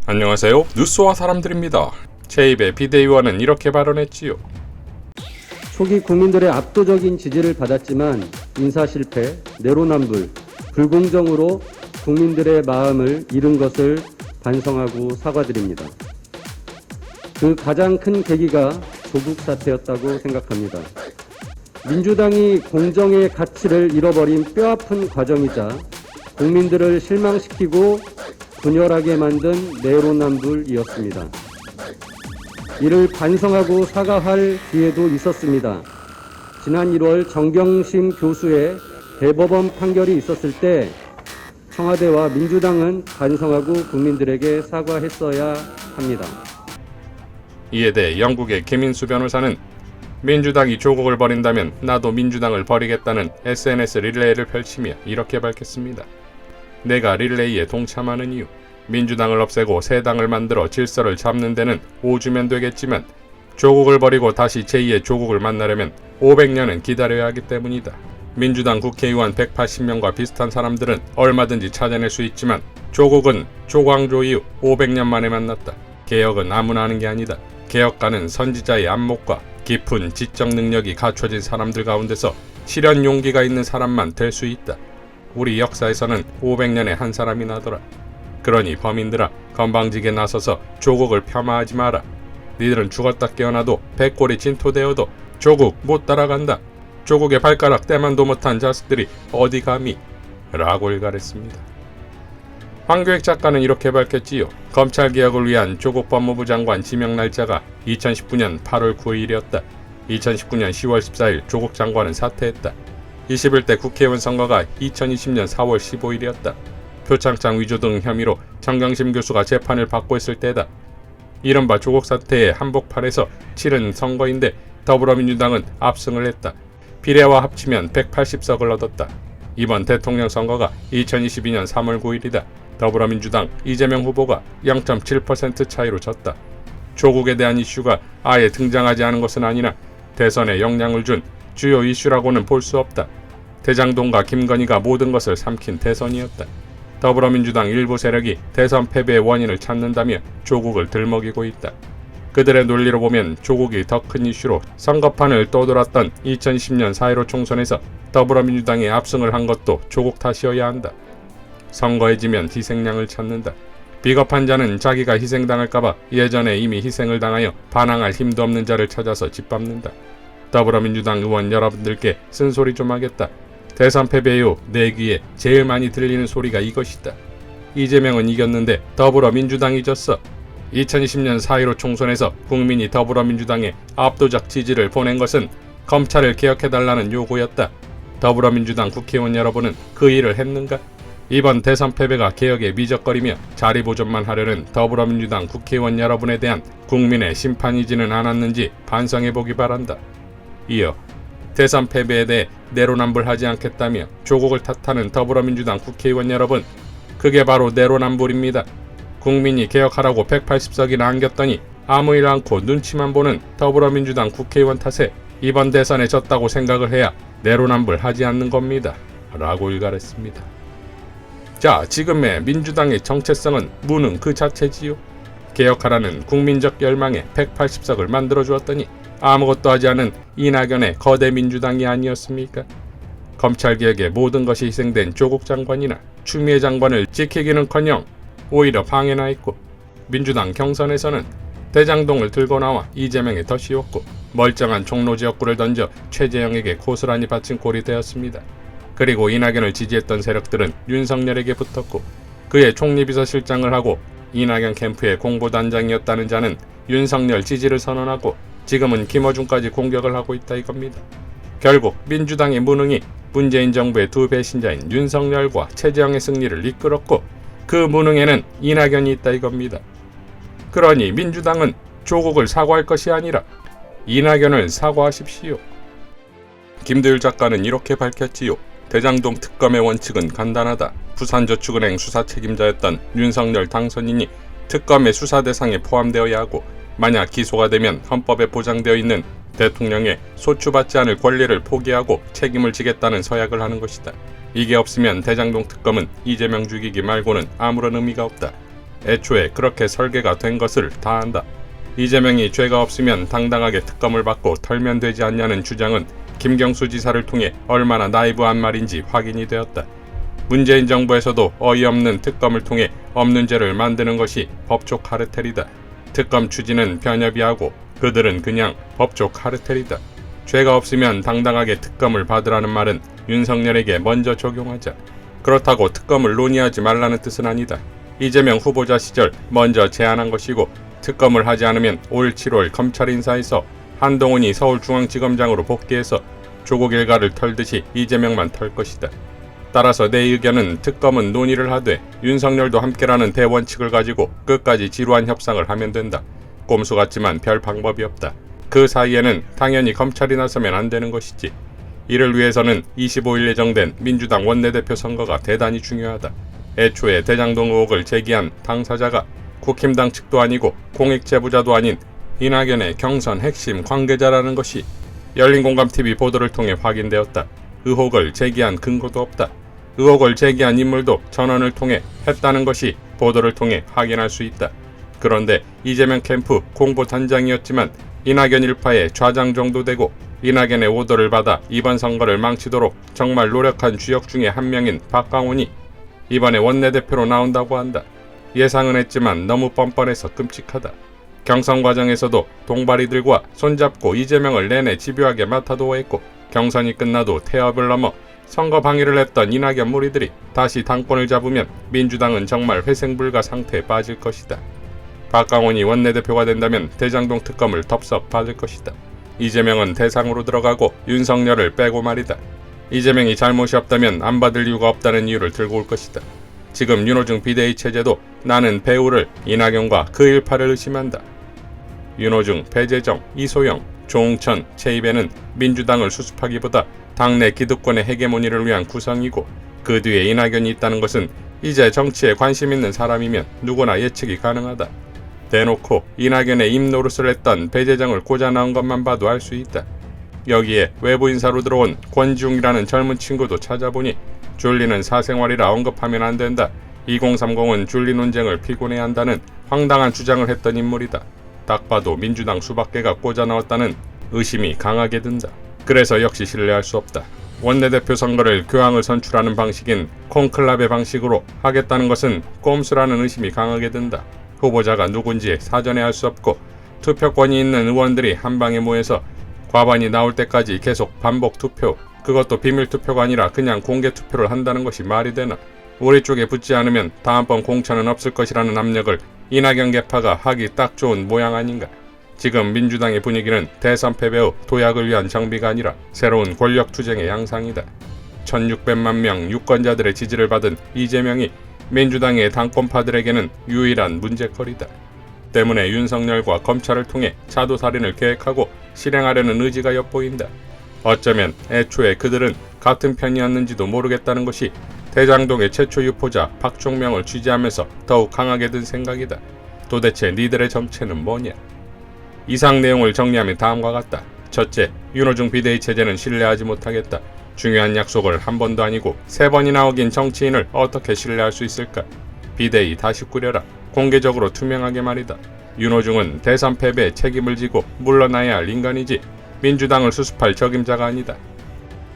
안녕하세요. 뉴스와 사람들입니다. 제 입의 비대위원은 이렇게 발언했지요. 초기 국민들의 압도적인 지지를 받았지만 인사 실패, 내로남불, 불공정으로 국민들의 마음을 잃은 것을 반성하고 사과드립니다. 그 가장 큰 계기가 조국 사태였다고 생각합니다. 민주당이 공정의 가치를 잃어버린 뼈아픈 과정이자 국민들을 실망시키고 분열하게 만든 내로남불이었습니다. 이를 반성하고 사과할 기회도 있었습니다. 지난 1월 정경심 교수의 대법원 판결이 있었을 때 청와대와 민주당은 반성하고 국민들에게 사과했어야 합니다. 이에 대해 영국의 김인수 변호사는 민주당이 조국을 버린다면 나도 민주당을 버리겠다는 SNS 릴레이를 펼치며 이렇게 밝혔습니다. 내가 릴레이에 동참하는 이유, 민주당을 없애고 새 당을 만들어 질서를 잡는 데는 5주면 되겠지만 조국을 버리고 다시 제2의 조국을 만나려면 500년은 기다려야 하기 때문이다. 민주당 국회의원 180명과 비슷한 사람들은 얼마든지 찾아낼 수 있지만 조국은 조광조 이후 500년 만에 만났다. 개혁은 아무나 하는 게 아니다. 개혁가는 선지자의 안목과 깊은 지적 능력이 갖춰진 사람들 가운데서 실현 용기가 있는 사람만 될 수 있다. 우리 역사에서는 500년에 한 사람이 나더라. 그러니 범인들아, 건방지게 나서서 조국을 폄하하지 마라. 니들은 죽었다 깨어나도 백골이 진토되어도 조국 못 따라간다. 조국의 발가락 떼만도 못한 자식들이 어디 감히? 라고 일갈했습니다. 황교익 작가는 이렇게 밝혔지요. 검찰개혁을 위한 조국 법무부 장관 지명 날짜가 2019년 8월 9일이었다. 2019년 10월 14일 조국 장관은 사퇴했다. 21대 국회의원 선거가 2020년 4월 15일이었다. 표창장 위조 등 혐의로 정경심 교수가 재판을 받고 있을 때다. 이른바 조국 사태의 한복판에서 치른 선거인데 더불어민주당은 압승을 했다. 비례와 합치면 180석을 얻었다. 이번 대통령 선거가 2022년 3월 9일이다. 더불어민주당 이재명 후보가 0.7% 차이로 졌다. 조국에 대한 이슈가 아예 등장하지 않은 것은 아니나 대선에 영향을 준 주요 이슈라고는 볼 수 없다. 대장동과 김건희가 모든 것을 삼킨 대선이었다. 더불어민주당 일부 세력이 대선 패배의 원인을 찾는다며 조국을 들먹이고 있다. 그들의 논리로 보면 조국이 더 큰 이슈로 선거판을 떠돌았던 2010년 4.15 총선에서 더불어민주당이 압승을 한 것도 조국 탓이어야 한다. 선거에 지면 희생양을 찾는다. 비겁한 자는 자기가 희생당할까봐 예전에 이미 희생을 당하여 반항할 힘도 없는 자를 찾아서 짓밟는다. 더불어민주당 의원 여러분들께 쓴소리 좀 하겠다. 대선 패배 이후 내 귀에 제일 많이 들리는 소리가 이것이다. 이재명은 이겼는데 더불어민주당이 졌어. 2020년 4.15 총선에서 국민이 더불어민주당에 압도적 지지를 보낸 것은 검찰을 개혁해달라는 요구였다. 더불어민주당 국회의원 여러분은 그 일을 했는가? 이번 대선 패배가 개혁에 미적거리며 자리 보존만 하려는 더불어민주당 국회의원 여러분에 대한 국민의 심판이지는 않았는지 반성해보기 바란다. 이어 대선 패배에 대해 내로남불하지 않겠다며 조국을 탓하는 더불어민주당 국회의원 여러분, 그게 바로 내로남불입니다. 국민이 개혁하라고 180석이나 안겼더니 아무 일 않고 눈치만 보는 더불어민주당 국회의원 탓에 이번 대선에 졌다고 생각을 해야 내로남불하지 않는 겁니다. 라고 일갈했습니다. 자, 지금의 민주당의 정체성은 무능 그 자체지요. 개혁하라는 국민적 열망에 180석을 만들어 주었더니 아무것도 하지 않은 이낙연의 거대 민주당이 아니었습니까? 검찰개혁에 모든 것이 희생된 조국 장관이나 추미애 장관을 지키기는커녕 오히려 방해나 했고, 민주당 경선에서는 대장동을 들고 나와 이재명에 더 씌웠고, 멀쩡한 종로 지역구를 던져 최재형에게 고스란히 바친 꼴이 되었습니다. 그리고 이낙연을 지지했던 세력들은 윤석열에게 붙었고, 그의 총리비서실장을 하고 이낙연 캠프의 공보단장이었다는 자는 윤석열 지지를 선언하고 지금은 김어준까지 공격을 하고 있다 이겁니다. 결국 민주당의 무능이 문재인 정부의 두 배신자인 윤석열과 최재형의 승리를 이끌었고, 그 무능에는 이낙연이 있다 이겁니다. 그러니 민주당은 조국을 사과할 것이 아니라 이낙연을 사과하십시오. 김도율 작가는 이렇게 밝혔지요. 대장동 특검의 원칙은 간단하다. 부산저축은행 수사 책임자였던 윤석열 당선인이 특검의 수사 대상에 포함되어야 하고, 만약 기소가 되면 헌법에 보장되어 있는 대통령의 소추받지 않을 권리를 포기하고 책임을 지겠다는 서약을 하는 것이다. 이게 없으면 대장동 특검은 이재명 죽이기 말고는 아무런 의미가 없다. 애초에 그렇게 설계가 된 것을 다 안다. 이재명이 죄가 없으면 당당하게 특검을 받고 털면 되지 않냐는 주장은 김경수 지사를 통해 얼마나 나이브한 말인지 확인이 되었다. 문재인 정부에서도 어이없는 특검을 통해 없는 죄를 만드는 것이 법조 카르텔이다. 특검 추진은 변협이하고 그들은 그냥 법조 카르텔이다. 죄가 없으면 당당하게 특검을 받으라는 말은 윤석열에게 먼저 적용하자. 그렇다고 특검을 논의하지 말라는 뜻은 아니다. 이재명 후보자 시절 먼저 제안한 것이고 특검을 하지 않으면 올 7월 검찰 인사에서 한동훈이 서울중앙지검장으로 복귀해서 조국 일가를 털듯이 이재명만 털 것이다. 따라서 내 의견은 특검은 논의를 하되 윤석열도 함께라는 대원칙을 가지고 끝까지 지루한 협상을 하면 된다. 꼼수 같지만 별 방법이 없다. 그 사이에는 당연히 검찰이 나서면 안 되는 것이지. 이를 위해서는 25일 예정된 민주당 원내대표 선거가 대단히 중요하다. 애초에 대장동 의혹을 제기한 당사자가 국힘당 측도 아니고 공익 제보자도 아닌 이낙연의 경선 핵심 관계자라는 것이 열린공감TV 보도를 통해 확인되었다. 의혹을 제기한 근거도 없다. 의혹을 제기한 인물도 전원을 통해 했다는 것이 보도를 통해 확인할 수 있다. 그런데 이재명 캠프 공보단장이었지만 이낙연 일파의 좌장 정도 되고 이낙연의 오더를 받아 이번 선거를 망치도록 정말 노력한 주역 중에 한 명인 박강훈이 이번에 원내대표로 나온다고 한다. 예상은 했지만 너무 뻔뻔해서 끔찍하다. 경선 과정에서도 동바리들과 손잡고 이재명을 내내 집요하게 맡아두어 했고 경선이 끝나도 태업을 넘어 선거 방해를 했던 이낙연 무리들이 다시 당권을 잡으면 민주당은 정말 회생불가 상태에 빠질 것이다. 박강훈이 원내대표가 된다면 대장동 특검을 덥석 받을 것이다. 이재명은 대상으로 들어가고 윤석열을 빼고 말이다. 이재명이 잘못이 없다면 안 받을 이유가 없다는 이유를 들고 올 것이다. 지금 윤호중 비대위 체제도 나는 배우를 이낙연과 그 일파를 의심한다. 윤호중, 배재정, 이소영, 조응천, 최이배는 민주당을 수습하기보다 당내 기득권의 헤게모니를 위한 구성이고 그 뒤에 이낙연이 있다는 것은 이제 정치에 관심 있는 사람이면 누구나 예측이 가능하다. 대놓고 이낙연의 입 노릇을 했던 배재정을 꽂아 넣은 것만 봐도 알 수 있다. 여기에 외부 인사로 들어온 권지웅이라는 젊은 친구도 찾아보니 줄리는 사생활이라 언급하면 안 된다. 2030은 줄리 논쟁을 피곤해야 한다는 황당한 주장을 했던 인물이다. 딱 봐도 민주당 수박계가 꽂아 넣었다는 의심이 강하게 든다. 그래서 역시 신뢰할 수 없다. 원내대표 선거를 교황을 선출하는 방식인 콘클라베 방식으로 하겠다는 것은 꼼수라는 의심이 강하게 든다. 후보자가 누군지 사전에 알 수 없고 투표권이 있는 의원들이 한방에 모여서 과반이 나올 때까지 계속 반복 투표, 그것도 비밀 투표가 아니라 그냥 공개 투표를 한다는 것이 말이 되나? 우리 쪽에 붙지 않으면 다음번 공천은 없을 것이라는 압력을 이낙연 계파가 하기 딱 좋은 모양 아닌가? 지금 민주당의 분위기는 대선 패배 후 도약을 위한 정비가 아니라 새로운 권력 투쟁의 양상이다. 1600만 명 유권자들의 지지를 받은 이재명이 민주당의 당권파들에게는 유일한 문제거리다. 때문에 윤석열과 검찰을 통해 차도살인을 계획하고 실행하려는 의지가 엿보인다. 어쩌면 애초에 그들은 같은 편이었는지도 모르겠다는 것이 대장동의 최초 유포자 박종명을 취재하면서 더욱 강하게 든 생각이다. 도대체 니들의 정체는 뭐냐? 이상 내용을 정리하면 다음과 같다. 첫째, 윤호중 비대위 체제는 신뢰하지 못하겠다. 중요한 약속을 한 번도 아니고 3번이나 어긴 정치인을 어떻게 신뢰할 수 있을까? 비대위 다시 꾸려라. 공개적으로 투명하게 말이다. 윤호중은 대선 패배에 책임을 지고 물러나야 할 인간이지 민주당을 수습할 적임자가 아니다.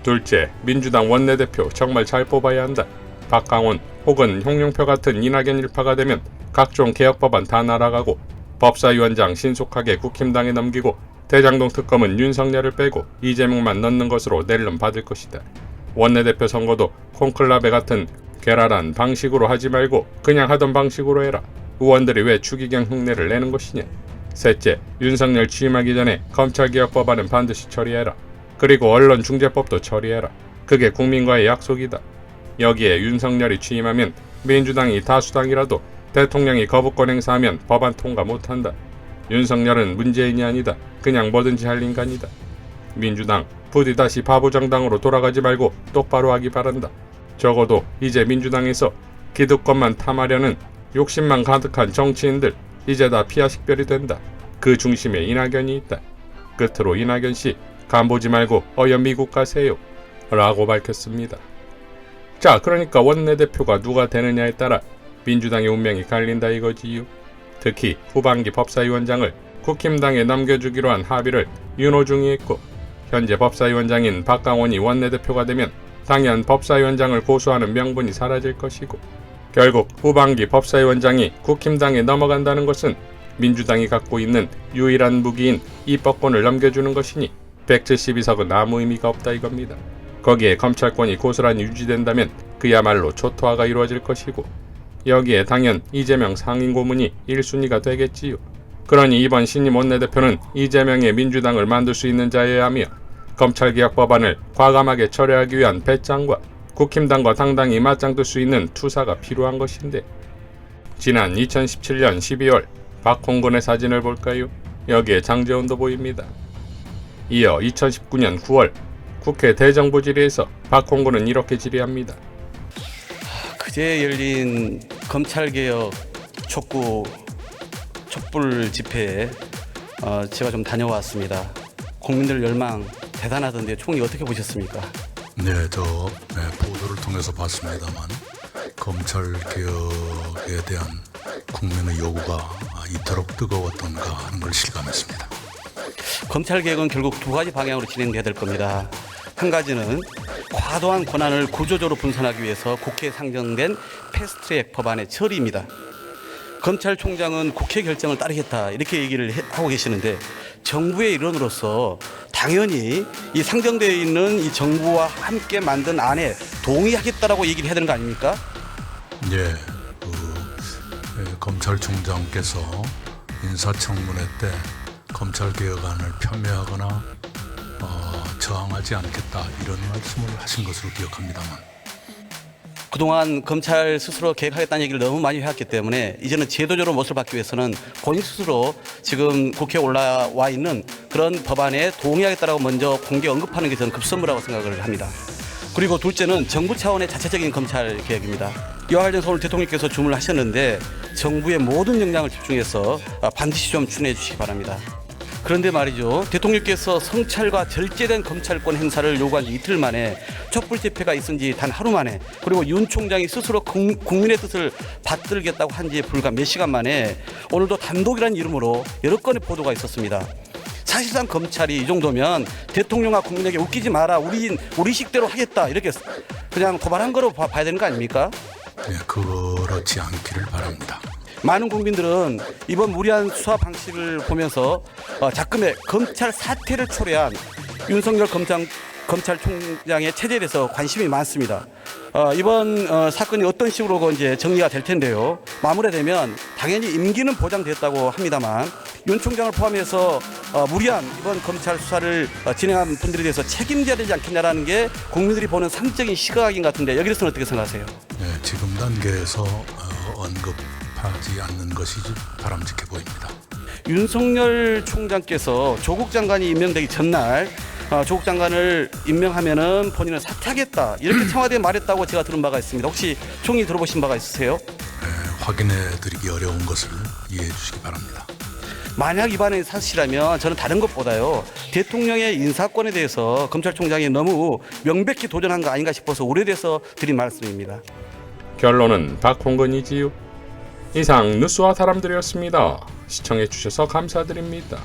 둘째, 민주당 원내대표 정말 잘 뽑아야 한다. 박강원 혹은 홍영표 같은 이낙연 일파가 되면 각종 개혁법안 다 날아가고 법사위원장 신속하게 국힘당에 넘기고 대장동 특검은 윤석열을 빼고 이재명만 넣는 것으로 낼름 받을 것이다. 원내대표 선거도 콘클라베 같은 괴랄한 방식으로 하지 말고 그냥 하던 방식으로 해라. 의원들이 왜 추기경 흉내를 내는 것이냐. 셋째, 윤석열 취임하기 전에 검찰개혁 법안은 반드시 처리해라. 그리고 언론중재법도 처리해라. 그게 국민과의 약속이다. 여기에 윤석열이 취임하면 민주당이 다수당이라도 대통령이 거부권 행사하면 법안 통과 못한다. 윤석열은 문재인이 아니다. 그냥 뭐든지 할 인간이다. 민주당 부디 다시 바보정당으로 돌아가지 말고 똑바로 하기 바란다. 적어도 이제 민주당에서 기득권만 탐하려는 욕심만 가득한 정치인들 이제 다 피하식별이 된다. 그 중심에 이낙연이 있다. 끝으로 이낙연 씨 간보지 말고 어여 미국 가세요 라고 밝혔습니다. 자, 그러니까 원내대표가 누가 되느냐에 따라 민주당의 운명이 갈린다 이거지요. 특히 후반기 법사위원장을 국힘당에 넘겨주기로 한 합의를 윤호중이 했고 현재 법사위원장인 박강원이 원내대표가 되면 당연 법사위원장을 고수하는 명분이 사라질 것이고 결국 후반기 법사위원장이 국힘당에 넘어간다는 것은 민주당이 갖고 있는 유일한 무기인 입법권을 넘겨주는 것이니 172석은 아무 의미가 없다 이겁니다. 거기에 검찰권이 고스란히 유지된다면 그야말로 초토화가 이루어질 것이고 여기에 당연 이재명 상임고문이 1순위가 되겠지요. 그러니 이번 신임 원내대표는 이재명의 민주당을 만들 수 있는 자여야 하며 검찰개혁 법안을 과감하게 철회하기 위한 배짱과 국힘당과 당당히 맞짱뜰 수 있는 투사가 필요한 것인데 지난 2017년 12월 박홍근의 사진을 볼까요? 여기에 장제원도 보입니다. 이어 2019년 9월 국회 대정부 질의에서 박홍근은 이렇게 질의합니다. 그제 열린 검찰개혁 촉구 촛불 집회에 제가 좀 다녀왔습니다. 국민들 열망 대단하던데 총리 어떻게 보셨습니까? 네, 보도를 통해서 봤습니다만 검찰 개혁에 대한 국민의 요구가 이토록 뜨거웠던가 하는 걸 실감했습니다. 검찰 개혁은 결국 두 가지 방향으로 진행돼야 될 겁니다. 한 가지는 과도한 권한을 구조적으로 분산하기 위해서 국회에 상정된 패스트트랙 법안의 처리입니다. 검찰총장은 국회 결정을 따르겠다 이렇게 얘기를 하고 계시는데 정부의 일원으로서 당연히 이 상정되어 있는 이 정부와 함께 만든 안에 동의하겠다라고 얘기를 해야 되는 거 아닙니까? 예, 검찰총장께서 인사청문회 때 검찰개혁안을 폄훼하거나 저항하지 않겠다 이런 말씀을 하신 것으로 기억합니다만 그동안 검찰 스스로 개혁하겠다는 얘기를 너무 많이 해왔기 때문에 이제는 제도적으로 못을 받기 위해서는 본인 스스로 지금 국회에 올라와 있는 그런 법안에 동의하겠다라고 먼저 공개 언급하는 게 저는 급선무라고 생각을 합니다. 그리고 둘째는 정부 차원의 자체적인 검찰 개혁입니다. 이와 관련해서 오늘 대통령께서 주문을 하셨는데 정부의 모든 역량을 집중해서 반드시 좀 추진해 주시기 바랍니다. 그런데 말이죠. 대통령께서 성찰과 절제된 검찰권 행사를 요구한 지 이틀 만에 촛불 집회가 있은 지 단 하루 만에 그리고 윤 총장이 스스로 국민의 뜻을 받들겠다고 한 지 불과 몇 시간 만에 오늘도 단독이라는 이름으로 여러 건의 보도가 있었습니다. 사실상 검찰이 이 정도면 대통령과 국민에게 웃기지 마라 우리 식대로 하겠다 이렇게 그냥 도발한 거로 봐야 되는 거 아닙니까? 네, 그렇지 않기를 바랍니다. 많은 국민들은 이번 무리한 수사 방식을 보면서 자금의 검찰 사태를 초래한 윤석열 검찰총장의 체제에 대해서 관심이 많습니다. 이번 사건이 어떤 식으로 이제 정리가 될 텐데요. 마무리되면 당연히 임기는 보장됐다고 합니다만 윤 총장을 포함해서 무리한 이번 검찰 수사를 진행한 분들에 대해서 책임져야 되지 않겠냐라는 게 국민들이 보는 상적인 시각인 것 같은데 여기에 대해서는 어떻게 생각하세요? 네, 지금 단계에서 언급하지 않는 것이 바람직해 보입니다. 윤석열 총장께서 조국 장관이 임명되기 전날 조국 장관을 임명하면은 본인은 사퇴하겠다 이렇게 청와대에 말했다고 제가 들은 바가 있습니다. 혹시 총리 들어보신 바가 있으세요? 네, 확인해드리기 어려운 것을 이해해 주시기 바랍니다. 만약 이 발언이 사실이라면 저는 다른 것보다요 대통령의 인사권에 대해서 검찰총장이 너무 명백히 도전한 거 아닌가 싶어서 우려돼서 드린 말씀입니다. 결론은 박홍근이지요. 이상 뉴스와 사람들이었습니다. 시청해주셔서 감사드립니다.